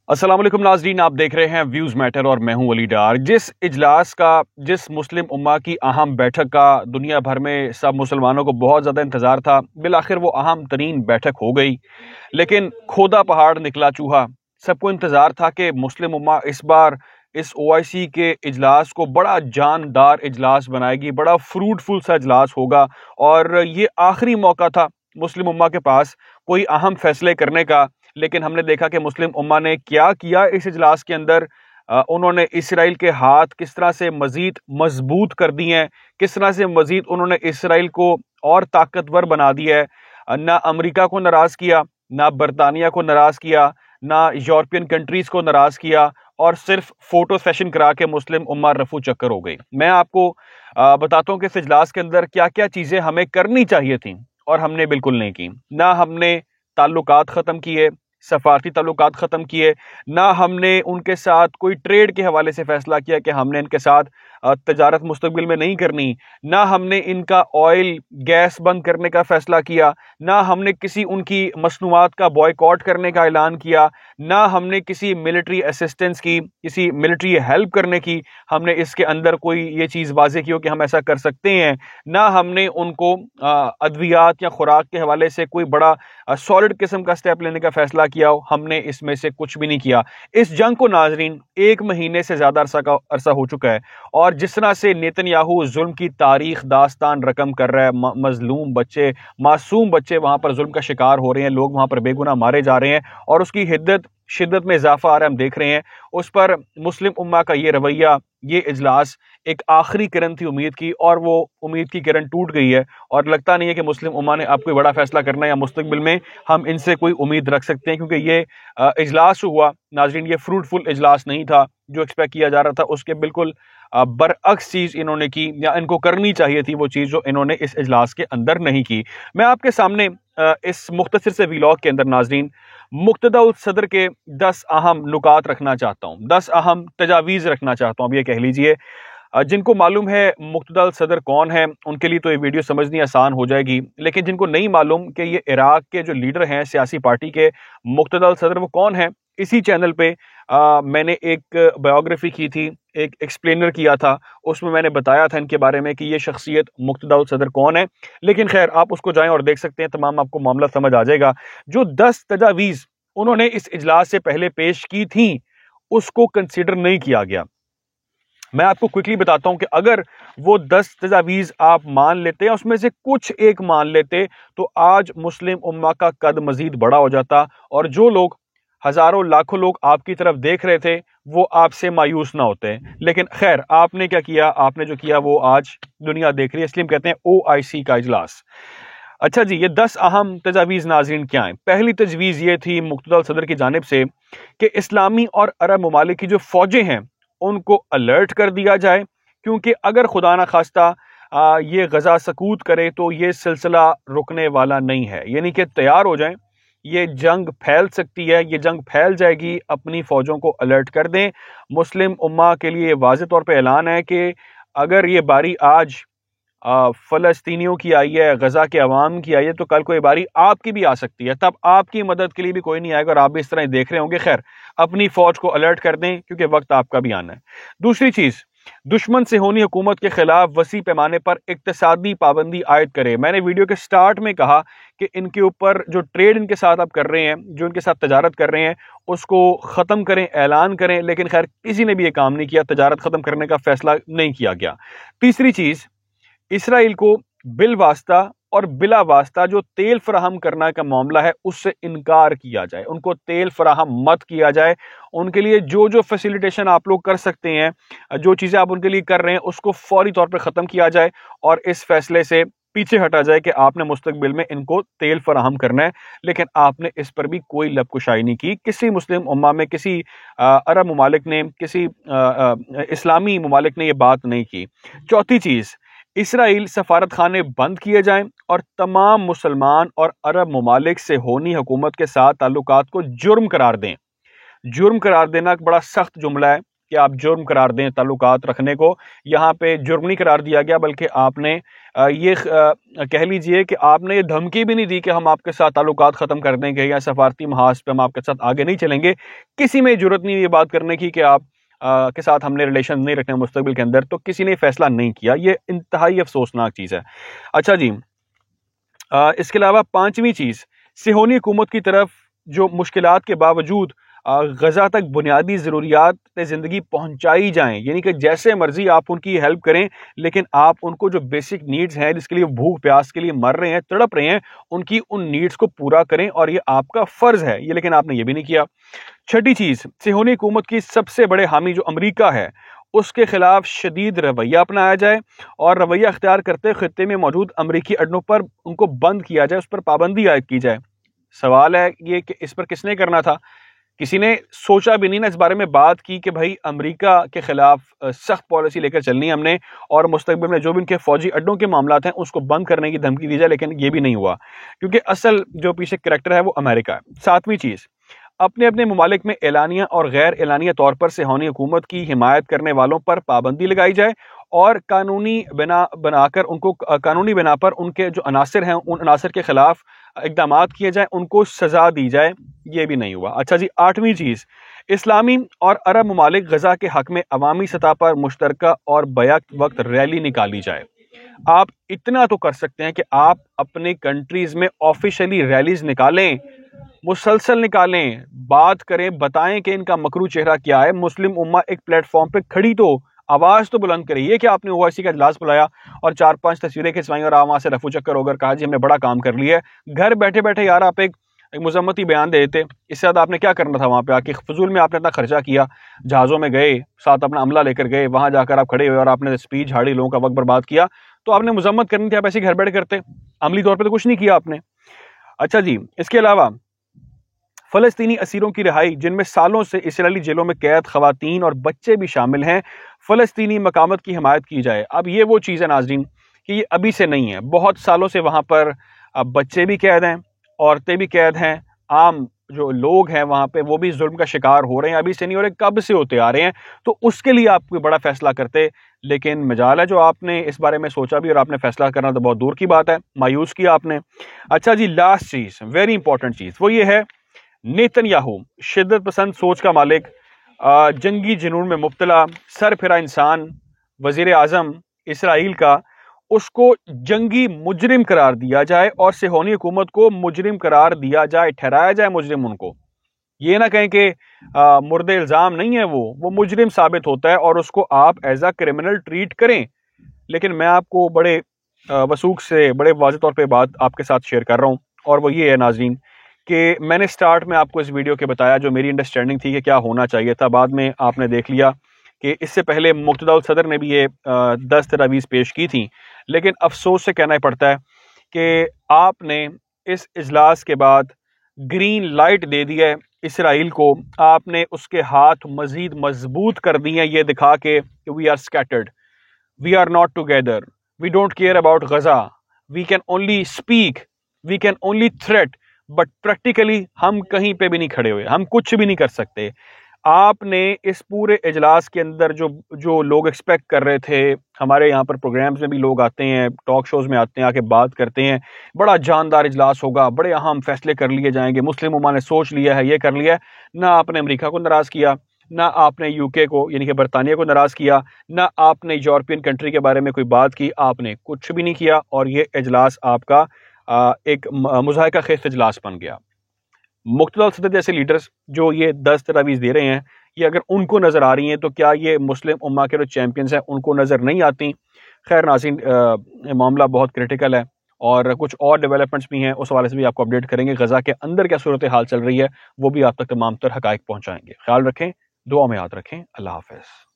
السلام علیکم ناظرین، آپ دیکھ رہے ہیں ویوز میٹر اور میں ہوں ولی ڈار۔ جس مسلم امہ کی اہم بیٹھک کا دنیا بھر میں سب مسلمانوں کو بہت زیادہ انتظار تھا، بالآخر وہ اہم ترین بیٹھک ہو گئی، لیکن کھودا پہاڑ نکلا چوہا۔ سب کو انتظار تھا کہ مسلم امہ اس بار اس OIC کے اجلاس کو بڑا جاندار اجلاس بنائے گی، بڑا فروٹفل سا اجلاس ہوگا، اور یہ آخری موقع تھا مسلم امہ کے پاس کوئی اہم فیصلے کرنے کا۔ لیکن ہم نے دیکھا کہ مسلم امہ نے کیا اس اجلاس کے اندر۔ انہوں نے اسرائیل کے ہاتھ کس طرح سے مزید مضبوط کر دی ہیں، کس طرح سے مزید انہوں نے اسرائیل کو اور طاقتور بنا دیا ہے۔ نہ امریکہ کو ناراض کیا، نہ برطانیہ کو ناراض کیا، نہ یورپین کنٹریز کو ناراض کیا، اور صرف فوٹو سیشن کرا کے مسلم امہ رفو چکر ہو گئی۔ میں آپ کو بتاتا ہوں کہ اس اجلاس کے اندر کیا کیا چیزیں ہمیں کرنی چاہیے تھیں اور ہم نے بالکل نہیں کی۔ نہ ہم نے تعلقات ختم کیے، سفارتی تعلقات ختم کیے، نہ ہم نے ان کے ساتھ کوئی ٹریڈ کے حوالے سے فیصلہ کیا کہ ہم نے ان کے ساتھ تجارت مستقبل میں نہیں کرنی، نہ ہم نے ان کا آئل گیس بند کرنے کا فیصلہ کیا، نہ ہم نے کسی ان کی مصنوعات کا بوائیکاٹ کرنے کا اعلان کیا، نہ ہم نے کسی ملٹری اسسٹنس کی، کسی ملٹری ہیلپ کرنے کی ہم نے اس کے اندر کوئی یہ چیز واضح کی ہو کہ ہم ایسا کر سکتے ہیں، نہ ہم نے ان کو ادویات یا خوراک کے حوالے سے کوئی بڑا سالڈ قسم کا سٹیپ لینے کا فیصلہ کیا ہو۔ ہم نے اس میں سے کچھ بھی نہیں کیا۔ اس جنگ کو ناظرین 1 مہینے سے زیادہ عرصہ ہو چکا ہے، اور جس طرح سے نیتن یاہو ظلم کی تاریخ داستان رقم کر رہا ہے، مظلوم بچے، معصوم بچے وہاں پر ظلم کا شکار ہو رہے ہیں، لوگ وہاں پر بے گناہ مارے جا رہے ہیں، اور اس کی شدت میں اضافہ آ رہا ہے، ہم دیکھ رہے ہیں۔ اس پر مسلم امہ کا یہ رویہ، یہ اجلاس ایک آخری کرن تھی امید کی، اور وہ امید کی کرن ٹوٹ گئی ہے، اور لگتا نہیں ہے کہ مسلم امہ نے اب کوئی بڑا فیصلہ کرنا ہے یا مستقبل میں ہم ان سے کوئی امید رکھ سکتے ہیں، کیونکہ یہ اجلاس ہوا ناظرین، یہ فروٹفل اجلاس نہیں تھا جو ایکسپیکٹ کیا جا رہا تھا، اس کے بالکل برعکس چیز انہوں نے کی، یا ان کو کرنی چاہیے تھی وہ چیز جو انہوں نے اس اجلاس کے اندر نہیں کی۔ میں آپ کے سامنے اس مختصر سے ویلاگ کے اندر ناظرین مقتدی الصدر کے 10 اہم نکات رکھنا چاہتا ہوں، 10 اہم تجاویز رکھنا چاہتا ہوں، اب یہ کہہ لیجئے۔ جن کو معلوم ہے مقتدی الصدر کون ہے ان کے لیے تو یہ ویڈیو سمجھنی آسان ہو جائے گی، لیکن جن کو نہیں معلوم کہ یہ عراق کے جو لیڈر ہیں سیاسی پارٹی کے، مقتدی الصدر وہ کون ہیں، اسی چینل پہ میں نے ایک بایوگرافی کی تھی، ایک ایکسپلینر کیا تھا، اس میں نے بتایا تھا ان کے بارے میں کہ یہ شخصیت مقتدی الصدر کون ہے۔ لیکن خیر، آپ اس کو جائیں اور دیکھ سکتے ہیں، تمام آپ کو معاملہ سمجھ آ جائے گا۔ جو 10 تجاویز انہوں نے اس اجلاس سے پہلے پیش کی تھیں اس کو کنسیڈر نہیں کیا گیا۔ میں آپ کو کوئکلی بتاتا ہوں کہ اگر وہ 10 تجاویز آپ مان لیتے ہیں، اس میں سے کچھ ایک مان لیتے، تو آج مسلم امہ کا قد مزید بڑا ہو جاتا، اور جو لوگ ہزاروں لاکھوں لوگ آپ کی طرف دیکھ رہے تھے وہ آپ سے مایوس نہ ہوتے۔ لیکن خیر، آپ نے کیا کیا؟ آپ نے جو کیا وہ آج دنیا دیکھ رہی ہے، اس لیے ہم کہتے ہیں OIC کا اجلاس۔ اچھا جی، یہ 10 اہم تجاویز ناظرین کیا ہیں؟ پہلی تجویز یہ تھی مقتدی الصدر کی جانب سے کہ اسلامی اور عرب ممالک کی جو فوجیں ہیں ان کو الرٹ کر دیا جائے، کیونکہ اگر خدا نہ خواستہ یہ غزہ سقوط کرے تو یہ سلسلہ رکنے والا نہیں ہے، یعنی کہ تیار ہو جائیں، یہ جنگ پھیل سکتی ہے، یہ جنگ پھیل جائے گی، اپنی فوجوں کو الرٹ کر دیں۔ مسلم امہ کے لیے واضح طور پہ اعلان ہے کہ اگر یہ باری آج فلسطینیوں کی آئی ہے، غزہ کے عوام کی آئی ہے، تو کل کو یہ باری آپ کی بھی آ سکتی ہے، تب آپ کی مدد کے لیے بھی کوئی نہیں آئے گا، اور آپ بھی اس طرح ہی دیکھ رہے ہوں گے۔ خیر، اپنی فوج کو الرٹ کر دیں کیونکہ وقت آپ کا بھی آنا ہے۔ دوسری چیز، دشمن صہیونی حکومت کے خلاف وسیع پیمانے پر اقتصادی پابندی عائد کرے۔ میں نے ویڈیو کے سٹارٹ میں کہا کہ ان کے اوپر جو ٹریڈ ان کے ساتھ آپ کر رہے ہیں، جو ان کے ساتھ تجارت کر رہے ہیں، اس کو ختم کریں، اعلان کریں، لیکن خیر کسی نے بھی یہ کام نہیں کیا، تجارت ختم کرنے کا فیصلہ نہیں کیا گیا۔ تیسری چیز، اسرائیل کو بالواسطہ اور بلا واسطہ جو تیل فراہم کرنا کا معاملہ ہے اس سے انکار کیا جائے، ان کو تیل فراہم مت کیا جائے، ان کے لیے جو فیسیلیٹیشن آپ لوگ کر سکتے ہیں، جو چیزیں آپ ان کے لیے کر رہے ہیں، اس کو فوری طور پہ ختم کیا جائے، اور اس فیصلے سے پیچھے ہٹا جائے کہ آپ نے مستقبل میں ان کو تیل فراہم کرنا ہے، لیکن آپ نے اس پر بھی کوئی لب کشائی نہیں کی۔ کسی مسلم امہ میں، کسی عرب ممالک نے، کسی اسلامی ممالک نے یہ بات نہیں کی۔ چوتھی چیز، اسرائیل سفارت خانے بند کیے جائیں اور تمام مسلمان اور عرب ممالک سے ہونی حکومت کے ساتھ تعلقات کو جرم قرار دیں۔ جرم قرار دینا ایک بڑا سخت جملہ ہے، کہ آپ جرم قرار دیں تعلقات رکھنے کو. یہاں پہ جرم نہیں قرار دیا گیا، بلکہ آپ نے یہ کہہ لیجئے کہ آپ نے یہ دھمکی بھی نہیں دی کہ ہم آپ کے ساتھ تعلقات ختم کر دیں گے یا سفارتی محاذ پہ ہم آپ کے ساتھ آگے نہیں چلیں گے. کسی میں جرت نہیں یہ بات کرنے کی کہ آپ کے ساتھ ہم نے ریلیشن نہیں رکھنے مستقبل کے اندر. تو کسی نے فیصلہ نہیں کیا. یہ انتہائی افسوسناک چیز ہے. اچھا جی، اس کے علاوہ پانچویں چیز، صہیونی حکومت کی طرف جو مشکلات کے باوجود غزہ تک بنیادی ضروریات زندگی پہنچائی جائیں، یعنی کہ جیسے مرضی آپ ان کی ہیلپ کریں، لیکن آپ ان کو جو بیسک نیڈز ہیں جس کے لیے بھوک پیاس کے لیے مر رہے ہیں، تڑپ رہے ہیں، ان کی ان نیڈز کو پورا کریں، اور یہ آپ کا فرض ہے یہ، لیکن آپ نے یہ بھی نہیں کیا. چھٹی چیز، صہیونی حکومت کی سب سے بڑے حامی جو امریکہ ہے اس کے خلاف شدید رویہ اپنایا جائے، اور رویہ اختیار کرتے خطے میں موجود امریکی اڈوں پر ان کو بند کیا جائے، اس پر پابندی عائد کی جائے. سوال ہے یہ کہ اس پر کس نے کرنا تھا؟ کسی نے سوچا بھی نہیں نا، اس بارے میں بات کی کہ بھائی امریکہ کے خلاف سخت پالیسی لے کر چلنی ہے ہم نے، اور مستقبل میں جو بھی ان کے فوجی اڈوں کے معاملات ہیں اس کو بند کرنے کی دھمکی دی جائے، لیکن یہ بھی نہیں ہوا، کیونکہ اصل جو پیچھے کریکٹر ہے وہ امریکہ ہے. ساتویں چیز، اپنے اپنے ممالک میں اعلانیہ اور غیر اعلانیہ طور پر صہیونی حکومت کی حمایت کرنے والوں پر پابندی لگائی جائے، اور قانونی بنا پر ان کے جو عناصر ہیں ان عناصر کے خلاف اقدامات کیے جائیں، ان کو سزا دی جائے. یہ بھی نہیں ہوا. اچھا جی، آٹھویں چیز، اسلامی اور عرب ممالک غزہ کے حق میں عوامی سطح پر مشترکہ اور بیک وقت ریلی نکالی جائے. آپ اتنا تو کر سکتے ہیں کہ آپ اپنے کنٹریز میں آفیشلی ریلیز نکالیں، مسلسل نکالیں، بات کریں، بتائیں کہ ان کا مکرو چہرہ کیا ہے. مسلم امہ ایک پلیٹ فارم پہ کھڑی تو آواز تو بلند کرے. یہ کہ آپ نے اوائسی کا اجلاس بلایا اور 4-5 تصویریں کھنچوائیں اور وہاں سے رفو چکر ہو کر کہا جی ہم نے بڑا کام کر لیا ہے. گھر بیٹھے بیٹھے یار آپ ایک مذمتی بیان دے دیتے. اس سے زیادہ آپ نے کیا کرنا تھا؟ وہاں پہ آ کے فضول میں آپ نے اتنا خرچہ کیا، جہازوں میں گئے، ساتھ اپنا عملہ لے کر گئے، وہاں جا کر آپ کھڑے ہوئے اور آپ نے اسپیچ جھاڑی، لوگوں کا وقت برباد کیا. تو آپ نے مذمت کرنی تھی، آپ ایسے گھر بیٹھ کرتے، عملی طور پہ تو کچھ نہیں کیا آپ نے. اچھا جی، اس کے علاوہ فلسطینی اسیروں کی رہائی جن میں سالوں سے اسرائیلی جیلوں میں قید خواتین اور بچے بھی شامل ہیں، فلسطینی مقامت کی حمایت کی جائے. اب یہ وہ چیز ہے ناظرین کہ یہ ابھی سے نہیں ہے، بہت سالوں سے وہاں پر بچے بھی قید ہیں، عورتیں بھی قید ہیں، عام جو لوگ ہیں وہاں پہ وہ بھی ظلم کا شکار ہو رہے ہیں. ابھی سے نہیں ہو رہے، کب سے ہوتے آ رہے ہیں. تو اس کے لیے آپ کوئی بڑا فیصلہ کرتے، لیکن مجال ہے جو آپ نے اس بارے میں سوچا بھی اور آپ نے فیصلہ کرنا تو بہت دور کی بات ہے، مایوس کیا آپ نے. اچھا جی، لاسٹ چیز، ویری امپورٹنٹ چیز، وہ یہ ہے نیتن یاہو، شدت پسند سوچ کا مالک، جنگی جنون میں مبتلا، سر پھرا انسان، وزیر اعظم اسرائیل کا، اس کو جنگی مجرم قرار دیا جائے اور صہیونی حکومت کو مجرم قرار دیا جائے، ٹھہرایا جائے مجرم. ان کو یہ نہ کہیں کہ مرد الزام نہیں ہے، وہ مجرم ثابت ہوتا ہے اور اس کو آپ ایز اے کرمنل ٹریٹ کریں. لیکن میں آپ کو بڑے وثوق سے بڑے واضح طور پہ بات آپ کے ساتھ شیئر کر رہا ہوں، اور وہ یہ ہے ناظرین کہ میں نے سٹارٹ میں آپ کو اس ویڈیو کے بتایا جو میری انڈرسٹینڈنگ تھی کہ کیا ہونا چاہیے تھا. بعد میں آپ نے دیکھ لیا کہ اس سے پہلے مقتدی الصدر نے بھی یہ 10 تجاویز پیش کی تھیں، لیکن افسوس سے کہنا پڑتا ہے کہ آپ نے اس اجلاس کے بعد گرین لائٹ دے دی ہے اسرائیل کو. آپ نے اس کے ہاتھ مزید مضبوط کر دیے ہیں یہ دکھا کے کہ we are scattered, we are not together, we don't care about Gaza, we can only speak, we can only threat, but practically ہم کہیں پہ بھی نہیں کھڑے ہوئے، ہم کچھ بھی نہیں کر سکتے. آپ نے اس پورے اجلاس کے اندر جو لوگ ایکسپیکٹ کر رہے تھے، ہمارے یہاں پر پروگرامز میں بھی لوگ آتے ہیں، ٹاک شوز میں آتے ہیں، آ کے بات کرتے ہیں، بڑا جاندار اجلاس ہوگا، بڑے اہم فیصلے کر لیے جائیں گے، مسلم امہ نے سوچ لیا ہے، یہ کر لیا ہے. نہ آپ نے امریکہ کو ناراض کیا، نہ آپ نے UK کو یعنی کہ برطانیہ کو ناراض کیا، نہ آپ نے یورپین کنٹری کے بارے میں کوئی بات کی. آپ نے کچھ بھی نہیں کیا اور یہ اجلاس آپ کا ایک مضحکہ خیز اجلاس بن گیا. مقتدی الصدر جیسے لیڈرز جو یہ 10 تجاویز دے رہے ہیں، یہ اگر ان کو نظر آ رہی ہیں تو کیا یہ مسلم امہ کے جو چیمپئنز ہیں ان کو نظر نہیں آتی؟ خیر ناظرین، معاملہ بہت کریٹیکل ہے اور کچھ اور ڈیولپمنٹس بھی ہیں، اس حوالے سے بھی آپ کو اپڈیٹ کریں گے. غزہ کے اندر کیا صورتحال چل رہی ہے وہ بھی آپ تک تمام تر حقائق پہنچائیں گے. خیال رکھیں، دعا میں یاد رکھیں. اللہ حافظ.